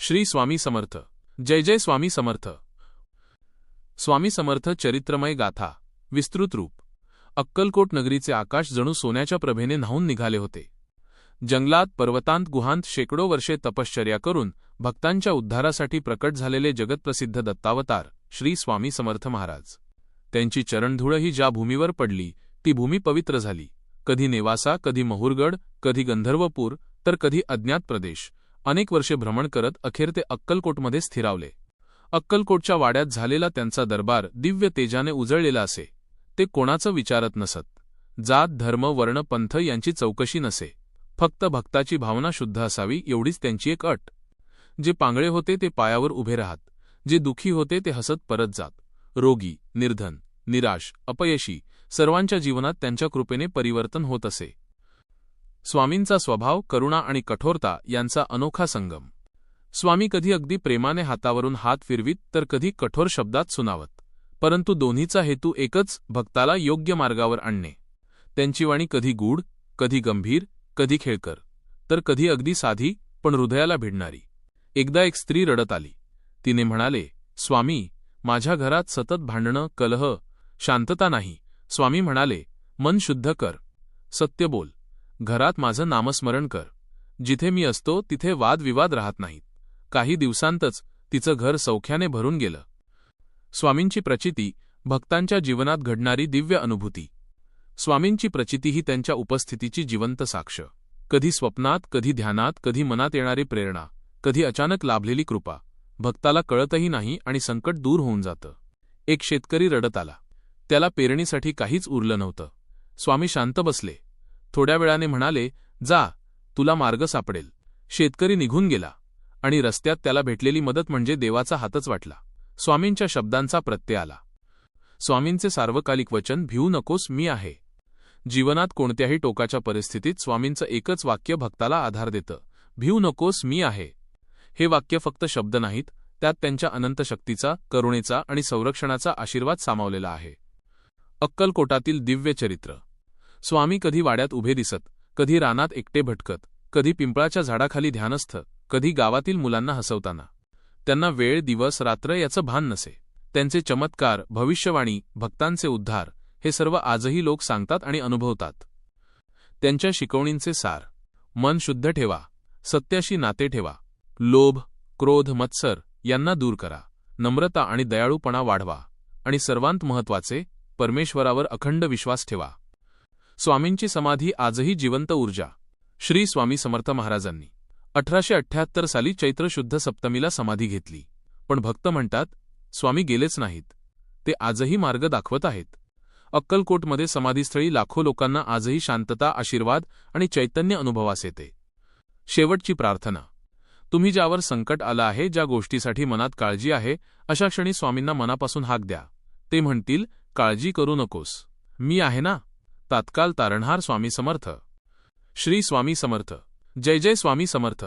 श्री स्वामी समर्थ। जय जय स्वामी समर्थ। स्वामी समर्थ चरित्रमय गाथा विस्तृत रूप। अक्कलकोट नगरीचे आकाश जणू सोन्याच्या प्रभेने न्हाऊन निघाले होते। जंगलात, पर्वतांत, गुहांत शेकडो वर्षे तपश्चर्या करून भक्तांच्या उद्धारासाठी प्रकट झालेले जगतप्रसिद्ध दत्तावतार श्री स्वामी समर्थ महाराज। त्यांची चरणधूळही ज्या भूमीवर पडली ती भूमी पवित्र झाली। कधी नेवासा, कधी महुरगड, कधी गंधर्वपूर, तर कधी अज्ञात प्रदेश। अनेक वर्षे भ्रमण करत अखेर ते अक्कलकोटमध्ये स्थिरावले। अक्कलकोटच्या वाड्यात झालेला त्यांचा दरबार दिव्य तेजाने उजळलेला असे। ते कोणाचं विचारत नसत। जात, धर्म, वर्ण, पंथ यांची चौकशी नसे। फक्त भक्ताची भावना शुद्ध असावी एवढीच त्यांची एक अट। जे पांगळे होते ते पायावर उभे राहत, जे दुःखी होते ते हसत परत जात, रोगी, निर्धन, निराश, अपयशी सर्वांच्या जीवनात त्यांच्या कृपेने परिवर्तन होत असे। स्वामींचा स्वभाव करुणा आणि कठोरता यांचा अनोखा संगम। स्वामी कधी अगदी प्रेमाने हातावरून हात फिरवीत तर कधी कठोर शब्दात सुनावत, परंतु दोन्हीचा हेतू एकच, भक्ताला योग्य मार्गावर आणणे। त्यांची वाणी कधी गूढ, कधी गंभीर, कधी खेळकर, तर कधी अगदी साधी पण हृदयाला भिडणारी। एकदा एक स्त्री रडत आली। तिने म्हणाले, स्वामी, माझ्या घरात सतत भांडणं, कलह, शांतता नाही। स्वामी म्हणाले, मन शुद्ध कर, सत्य बोल, घरात माझं नामस्मरण कर। जिथे मी असतो तिथे वादविवाद राहत नाहीत। काही दिवसांतच तिचं घर सौख्याने भरून गेलं। स्वामींची प्रचिती, भक्तांच्या जीवनात घडणारी दिव्य अनुभूती। स्वामींची प्रचिती ही त्यांच्या उपस्थितीची जिवंत साक्ष। कधी स्वप्नात, कधी ध्यानात, कधी मनात येणारी प्रेरणा, कधी अचानक लाभलेली कृपा। भक्ताला कळतही नाही आणि संकट दूर होऊन जातं। एक शेतकरी रडत आला। त्याला पेरणीसाठी काहीच उरलं नव्हतं। स्वामी शांत बसले। थोड्या वेळाने म्हणाले, जा, तुला मार्ग सापडेल। शेतकरी निघून गेला आणि रस्त्यात त्याला भेटलेली मदत म्हणजे देवाचा हातच वाटला। स्वामींच्या शब्दांचा प्रत्यय आला। स्वामींचे सार्वकालिक वचन, भिवू नकोस, मी आहे। जीवनात कोणत्याही टोकाच्या परिस्थितीत स्वामींचं एकच वाक्य भक्ताला आधार देतं, भिवू नकोस, मी आहे। हे वाक्य फक्त शब्द नाहीत, त्यात त्यांच्या अनंत शक्तीचा, करुणेचा आणि संरक्षणाचा आशीर्वाद सामावलेला आहे। अक्कलकोटातील दिव्य चरित्र। स्वामी कधी वाड्यात उभे दिसत, कधी रानात एकटे भटकत, कधी पिंपळाच्या झाडाखाली ध्यानस्थ, कधी गावातील मुलांना हसवताना। त्यांना वेळ, दिवस, रात्र याचं भान नसे। त्यांचे चमत्कार, भविष्यवाणी, भक्तांचे उद्धार हे सर्व आजही लोक सांगतात आणि अनुभवतात। त्यांच्या शिकवणींचे सार, मन शुद्ध ठेवा, सत्याशी नाते ठेवा, लोभ, क्रोध, मत्सर यांना दूर करा, नम्रता आणि दयाळूपणा वाढवा, आणि सर्वांत महत्त्वाचे, परमेश्वरावर अखंड विश्वास ठेवा। स्वामींची समाधी आजही जिवंत ऊर्जा। श्री स्वामी समर्थ महाराजांनी 1878 साली चैत्र शुद्ध सप्तमीला समाधी घेतली। पण भक्त म्हणतात, स्वामी गेलेच नाहीत, ते आजही मार्ग दाखवत आहेत। अक्कलकोटमध्ये समाधीस्थळी लाखो लोकांना आजही शांतता, आशीर्वाद आणि चैतन्य अनुभवास येते। शेवटची प्रार्थना। तुम्ही ज्यावर संकट आलं आहे, ज्या गोष्टीसाठी मनात काळजी आहे, अशा क्षणी स्वामींना मनापासून हाक द्या। ते म्हणतील, काळजी करू नकोस, मी आहे ना। तात्काळ तारणहार स्वामी समर्थ। श्री स्वामी समर्थ। जय जय स्वामी समर्थ।